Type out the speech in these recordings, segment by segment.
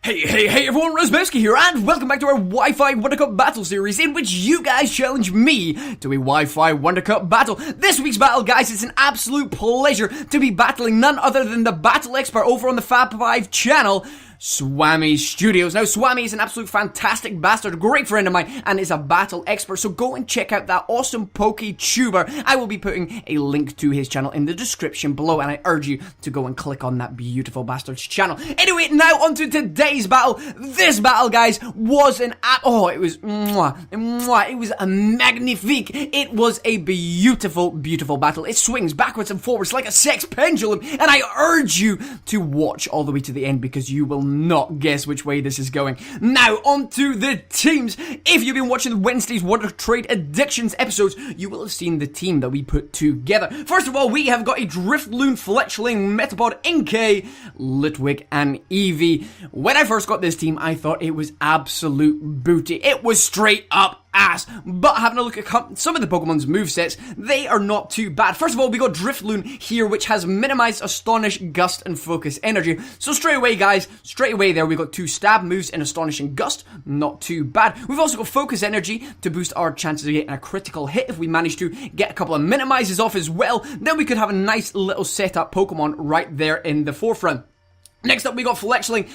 Hey everyone, Rosbowski here, and welcome back to our Wi-Fi WonderCup battle series, in which you guys challenge me to a Wi-Fi WonderCup battle. This week's battle, guys, it's an absolute pleasure to be battling none other than the battle expert over on the Fab5 channel, SwamiStudios. Now, Swami is an absolute fantastic bastard, a great friend of mine, and is a battle expert, so go and check out that awesome PokeTuber. I will be putting a link to his channel in the description below, and I urge you to go and click on that beautiful bastard's channel. Anyway, now onto today's battle. This battle, guys, was it was it was a magnifique. It was a beautiful battle. It swings backwards and forwards like a sex pendulum, and I urge you to watch all the way to the end because you will not guess which way this is going. Now, onto the teams. If you've been watching Wednesday's Wonder Trade Addictions episodes, you will have seen the team that we put together. First of all, we have got a Drifloon, Fletchling, Metapod, Inkay, Litwick, and Eevee. When I first got this team, I thought it was absolute booty. It was straight up ass, but having a look at some of the Pokemon's movesets, they are not too bad. First of all, we got Drifloon here, which has minimized Astonish, Gust, and Focus Energy. So straight away, guys, there, we got 2 stab moves in Astonish and Gust, not too bad. We've also got Focus Energy to boost our chances of getting a critical hit if we manage to get a couple of minimizes off as well. Then we could have a nice little setup Pokemon right there in the forefront. Next up, we got Fletchling.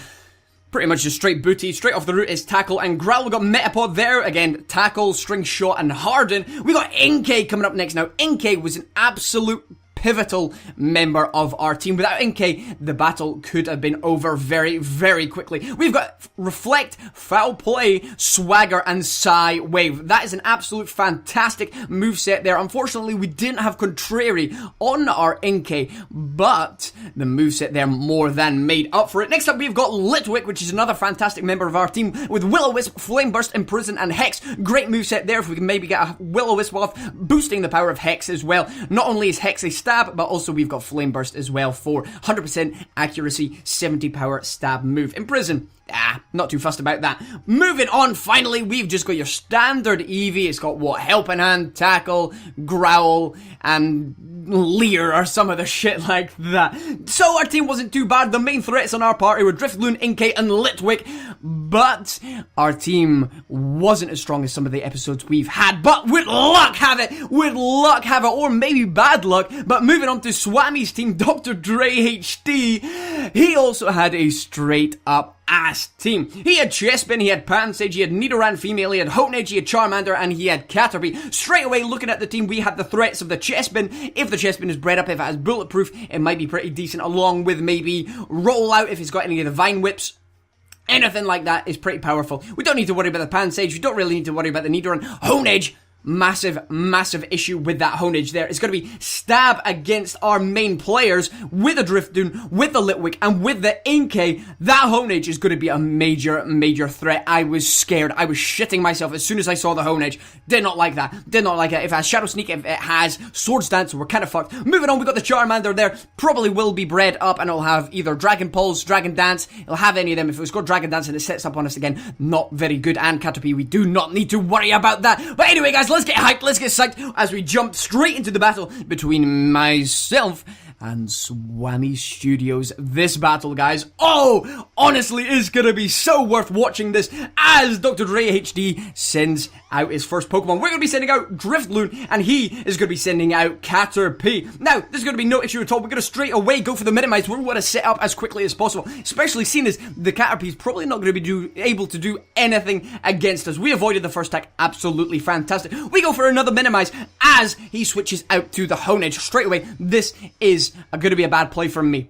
Pretty much just straight booty. Straight off the route is Tackle and Growl. We got Metapod there. Again, Tackle, String Shot, and Harden. We got Inkay coming up next. Now, Inkay was an absolute pivotal member of our team. Without Inkay, the battle could have been over very quickly. We've got Reflect, Foul Play, Swagger, and Psy Wave. That is an absolute fantastic moveset there. Unfortunately, we didn't have Contrary on our Inkay, but the moveset there more than made up for it. Next up, we've got Litwick, which is another fantastic member of our team, with Will-O-Wisp, Flame Burst, Imprison, and Hex. Great moveset there if we can maybe get a Will-O-Wisp off, boosting the power of Hex as well. Not only is Hex a stab, but also we've got Flame Burst as well for 100% accuracy, 70 power stab move. Imprison, not too fussed about that. Moving on, finally, we've just got your standard Eevee. It's got, Helping Hand, Tackle, Growl, and Leer, or some of the shit like that. So our team wasn't too bad. The main threats on our party were Drifloon, Inkay, and Litwick, but our team wasn't as strong as some of the episodes we've had. But with luck have it, or maybe bad luck. But moving on to Swami's team, Dr. Dre HD, he also had a straight up ass team. He had Chespin, he had Pansage, he had Nidoran female, he had Hoenage, he had Charmander, and he had Caterpie. Straight away, looking at the team, we had the threats of the Chespin. If the Chespin is bred up, if it has Bulletproof, it might be pretty decent, along with maybe Rollout if he's got any of the Vine Whips. Anything like that is pretty powerful. We don't need to worry about the Pansage, we don't really need to worry about the Nidoran. Hoenage, massive issue with that Hoenage there. It's going to be stab against our main players with the Drifloon, with the Litwick, and with the Inkay. That Hoenage is going to be a major threat. I was scared. I was shitting myself as soon as I saw the Hoenage. Did not like that. If it has Shadow Sneak, if it has Swords Dance, we're kind of fucked. Moving on, we got the Charmander there. Probably will be bred up, and it'll have either Dragon Pulse, Dragon Dance. It'll have any of them. If it's got Dragon Dance and it sets up on us again, not very good. And Caterpie, we do not need to worry about that. But anyway, guys, let's get hyped, let's get psyched as we jump straight into the battle between myself and SwamiStudios. This battle, guys, honestly is gonna be so worth watching this as Dr. Dre HD sends out his first Pokemon. We're gonna be sending out Drifloon, and he is gonna be sending out Caterpie. Now, there's gonna be no issue at all. We're gonna straight away go for the minimize. We want to set up as quickly as possible, especially seeing as the Caterpie is probably not gonna be able to do anything against us. We avoided the first attack, absolutely fantastic. We go for another minimize as he switches out to the Hoenage. Straight away, this is going to be a bad play from me.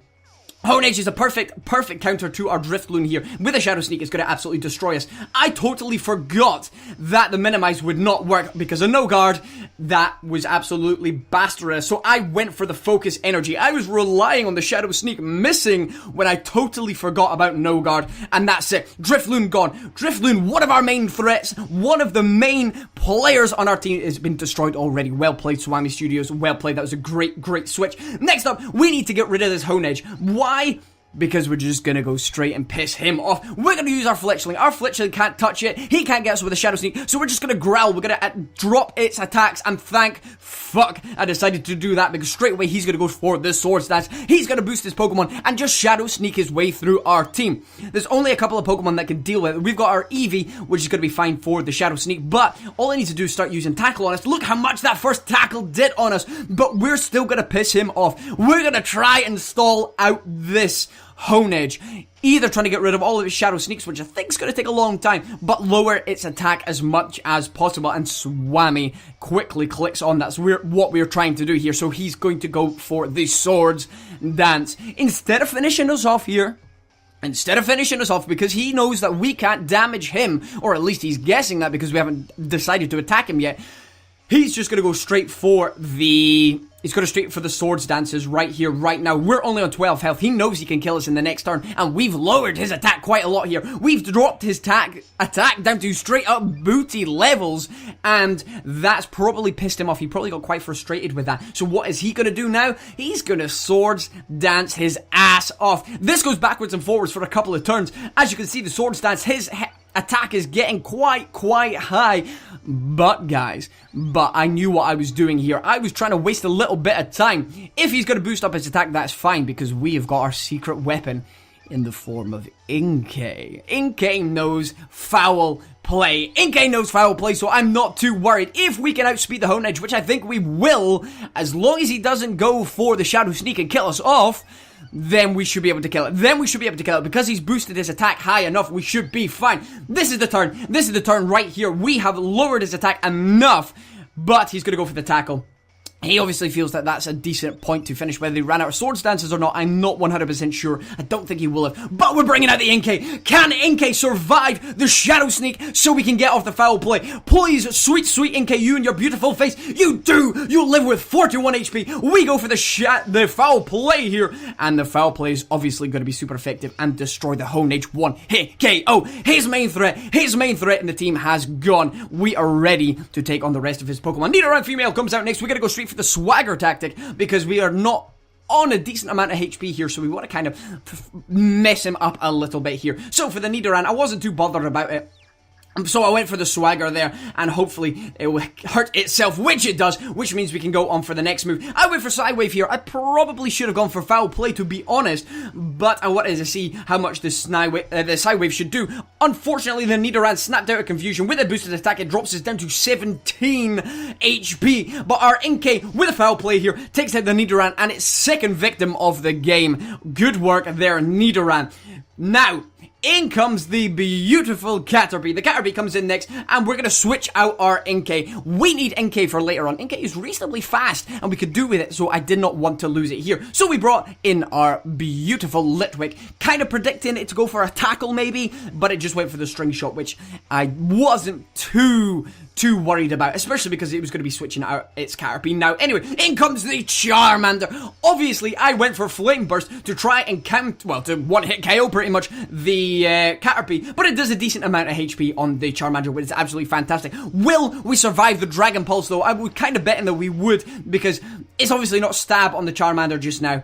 Hoenage is a perfect counter to our Drifloon here. With a Shadow Sneak, it's going to absolutely destroy us. I totally forgot that the minimize would not work because of no guard. That was absolutely bastardous. So I went for the Focus Energy. I was relying on the Shadow Sneak missing when I totally forgot about no guard. And that's it. Drifloon gone. Drifloon, one of our main threats, one of the main players on our team, has been destroyed already. Well played, SwamiStudios. Well played. That was a great switch. Next up, we need to get rid of this Hoenage. Why? because we're just gonna go straight and piss him off. We're gonna use our Fletchling. Our Fletchling can't touch it. He can't get us with a Shadow Sneak, so we're just gonna growl. We're gonna drop its attacks, and thank fuck I decided to do that, because straight away he's gonna go for the Swords Dance. He's gonna boost his Pokemon and just Shadow Sneak his way through our team. There's only a couple of Pokemon that can deal with it. We've got our Eevee, which is gonna be fine for the Shadow Sneak, but all I need to do is start using Tackle on us. Look how much that first Tackle did on us, but we're still gonna piss him off. We're gonna try and stall out this Honedge, either trying to get rid of all of his Shadow Sneaks, which I think is going to take a long time, but lower its attack as much as possible, and Swami quickly clicks on that's what we're trying to do here, so he's going to go for the Swords Dance. Instead of finishing us off here, because he knows that we can't damage him, or at least he's guessing that because we haven't decided to attack him yet, he's just going to go straight for the... He's going straight for the Swords Dances right here, right now. We're only on 12 health. He knows he can kill us in the next turn, and we've lowered his attack quite a lot here. We've dropped his attack down to straight up booty levels, and that's probably pissed him off. He probably got quite frustrated with that. So what is he going to do now? He's going to Swords Dance his ass off. This goes backwards and forwards for a couple of turns. As you can see, the Swords Dance, his attack is getting quite high, but guys, I knew what I was doing here. I was trying to waste a little bit of time. If he's going to boost up his attack, that's fine, because we have got our secret weapon in the form of Inkay. Inkay knows foul play. Inkay knows foul play, so I'm not too worried. If we can outspeed the Honedge, which I think we will, as long as he doesn't go for the Shadow Sneak and kill us off, then we should be able to kill it. Because he's boosted his attack high enough, we should be fine. This is the turn right here. We have lowered his attack enough, but he's going to go for the Tackle. He obviously feels that that's a decent point to finish. Whether he ran out of Swords Dances or not, I'm not 100% sure. I don't think he will have. But we're bringing out the Inkay. Can Inkay survive the Shadow Sneak so we can get off the foul play? Please, sweet Inkay, you and your beautiful face. You do. You live with 41 HP. We go for the foul play here. And the foul play is obviously going to be super effective and destroy the Honedge 1 hit KO. His main threat in the team has gone. We are ready to take on the rest of his Pokemon. Nidoran Female comes out next. We're going to go straight for the Swagger tactic, because we are not on a decent amount of HP here, so we want to kind of mess him up a little bit here. So for the Nidoran, I wasn't too bothered about it. So I went for the Swagger there, and hopefully it will hurt itself, which it does, which means we can go on for the next move. I went for Psywave here. I probably should have gone for Foul Play, to be honest, but I wanted to see how much the Psywave should do. Unfortunately, the Nidoran snapped out of confusion. With a boosted attack, it drops us down to 17 HP, but our Inkay, with a Foul Play here, takes out the Nidoran, and its second victim of the game. Good work there, Nidoran. Now, in comes the beautiful Caterpie. The Caterpie comes in next, and we're going to switch out our Inkay. We need Inkay for later on. Inkay is reasonably fast, and we could do with it, so I did not want to lose it here. So we brought in our beautiful Litwick, kind of predicting it to go for a Tackle maybe, but it just went for the String Shot, which I wasn't too worried about, especially because it was going to be switching out its Caterpie. Now, anyway, in comes the Charmander. Obviously, I went for Flame Burst to try and to one-hit KO pretty much the Caterpie, but it does a decent amount of HP on the Charmander, which is absolutely fantastic. Will we survive the Dragon Pulse, though? I would kind of bet that we would, because it's obviously not Stab on the Charmander just now,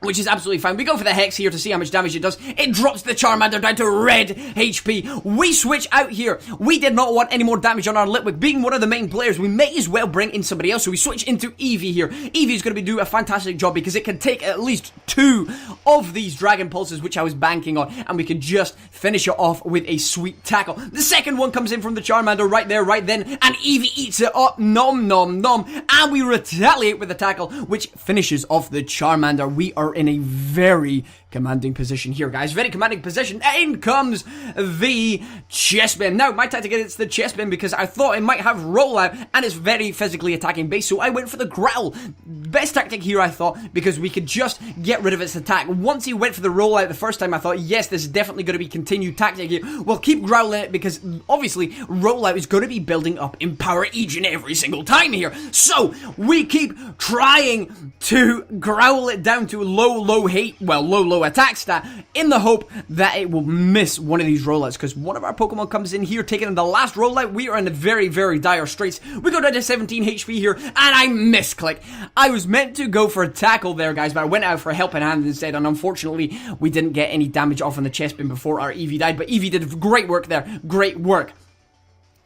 which is absolutely fine. We go for the Hex here to see how much damage it does. It drops the Charmander down to red HP. We switch out here. We did not want any more damage on our Litwick. Being one of the main players, we may as well bring in somebody else. So we switch into Eevee here. Eevee is going to do a fantastic job, because it can take at least 2 of these Dragon Pulses, which I was banking on, and we can just finish it off with a sweet Tackle. The second one comes in from the Charmander right there, right then, and Eevee eats it up. Nom, nom, nom. And we retaliate with the Tackle, which finishes off the Charmander. We are in a very commanding position here, guys. Very commanding position. In comes the Chespin. Now, my tactic is the Chespin because I thought it might have rollout, and it's very physically attacking base, so I went for the Growl. Best tactic here, I thought, because we could just get rid of its attack. Once he went for the rollout the first time, I thought, yes, this is definitely going to be continued tactic here. We'll keep growling it, because obviously rollout is going to be building up in power each and every single time here. So we keep trying to growl it down to low low attack stat in the hope that it will miss one of these rollouts, because one of our Pokemon comes in here taking the last rollout. We are in a very, very dire straits. We go down to 17 HP here, and I misclick. I was meant to go for a tackle there, guys, but I went out for a helping hand instead, and unfortunately, we didn't get any damage off on the chest bin before our Eevee died, but Eevee did great work there. Great work.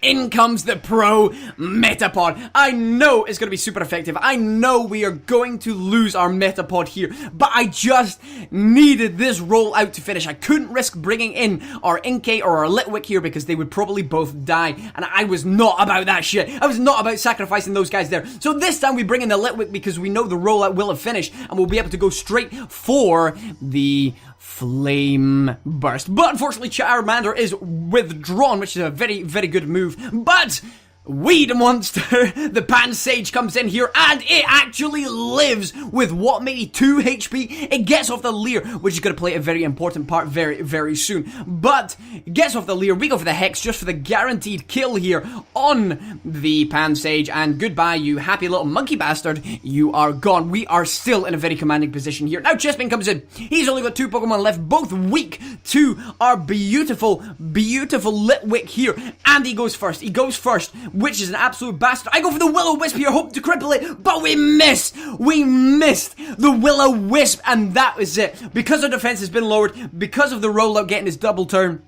In comes the Pro Metapod. I know it's going to be super effective. I know we are going to lose our Metapod here, but I just needed this rollout to finish. I couldn't risk bringing in our Inkay or our Litwick here because they would probably both die, and I was not about that shit. I was not about sacrificing those guys there. So this time we bring in the Litwick because we know the rollout will have finished, and we'll be able to go straight for the Flame Burst. But unfortunately, Charmander is withdrawn, which is a very, very good move. But Weed Monster, the Pan Sage, comes in here, and it actually lives with what, maybe 2 HP? It gets off the Leer, which is going to play a very important part very, very soon. But it gets off the Leer. We go for the Hex just for the guaranteed kill here on the Pan Sage, and goodbye, you happy little monkey bastard. You are gone. We are still in a very commanding position here. Now Chespin comes in. He's only got 2 Pokemon left, both weak to our beautiful, beautiful Litwick here, and he goes first. He goes first, which is an absolute bastard. I go for the Will-O-Wisp here, hoping to cripple it, but we missed. We missed the Will-O-Wisp, and that was it. Because our defense has been lowered, because of the rollout getting his double turn,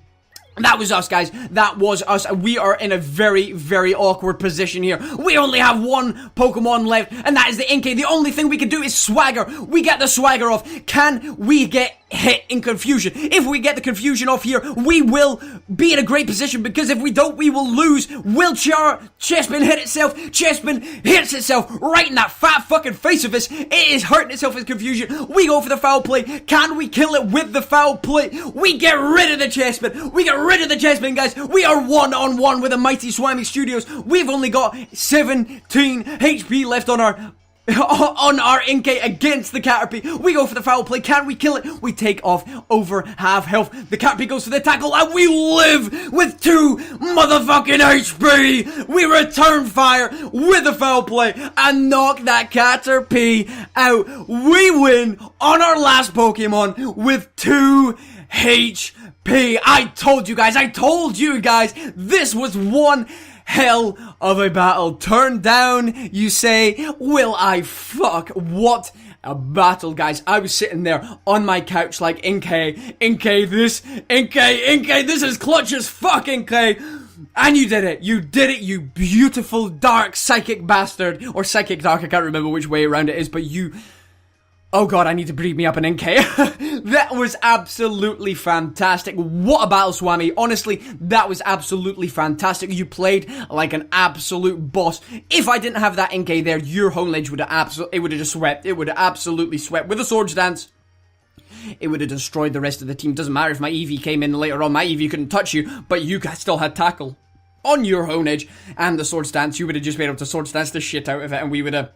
that was us, guys. That was us. We are in a very, very awkward position here. We only have 1 Pokemon left, and that is the Inkay. The only thing we can do is Swagger. We get the Swagger off. Can we get hit in Confusion? If we get the Confusion off here, we will be in a great position, because if we don't, we will lose. Will Chespin hit itself? Chespin hits itself right in that fat fucking face of us. It is hurting itself with Confusion. We go for the Foul Play. Can we kill it with the Foul Play? We get rid of the Chespin. We get rid of the Chespin, guys. We are 1-on-1 with the mighty SwamiStudios. We've only got 17 HP left on our Inkay against the Caterpie. We go for the Foul Play. Can we kill it? We take off over half health. The Caterpie goes for the tackle, and we live with 2 motherfucking HP. We return fire with the Foul Play and knock that Caterpie out. We win on our last Pokemon with 2 HP. I told you guys, this was one hell of a battle. Turn down, you say? Will I fuck? What a battle, guys. I was sitting there on my couch like, Inkay, this is clutch as fuck, Inkay. And you did it, you beautiful dark psychic bastard. Or psychic dark, I can't remember which way around it is, but you... Oh god, I need to breed me up an Inkay. That was absolutely fantastic. What a battle, Swami. Honestly, that was absolutely fantastic. You played like an absolute boss. If I didn't have that Inkay there, your home ledge would have just swept. It would have absolutely swept. With a Swords Dance, it would have destroyed the rest of the team. Doesn't matter if my Eevee came in later on. My Eevee couldn't touch you, but you guys still had Tackle on your home edge and the Swords Dance. You would have just been able to Swords Dance the shit out of it, and we would have...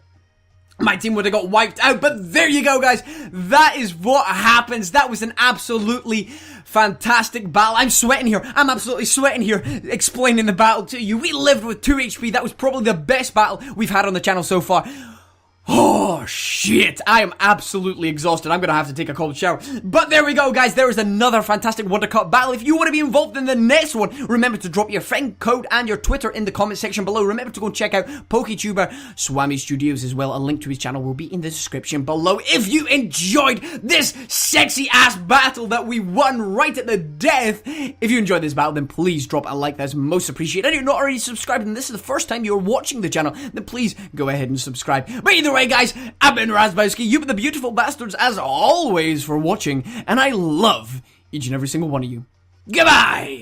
My team would have got wiped out, but there you go, guys. That is what happens. That was an absolutely fantastic battle. I'm sweating here. I'm absolutely sweating here explaining the battle to you. We lived with 2 HP. That was probably the best battle we've had on the channel so far. Oh, shit. I am absolutely exhausted. I'm going to have to take a cold shower. But there we go, guys. There is another fantastic WonderCup battle. If you want to be involved in the next one, remember to drop your friend code and your Twitter in the comment section below. Remember to go check out PokeTuber SwamiStudios as well. A link to his channel will be in the description below. If you enjoyed this sexy-ass battle that we won right at the death, if you enjoyed this battle, then please drop a like. That's most appreciated. And if you're not already subscribed and this is the first time you're watching the channel, then please go ahead and subscribe. But either way, guys, I've been Razbowski. You've been the beautiful bastards as always for watching, and I love each and every single one of you. Goodbye!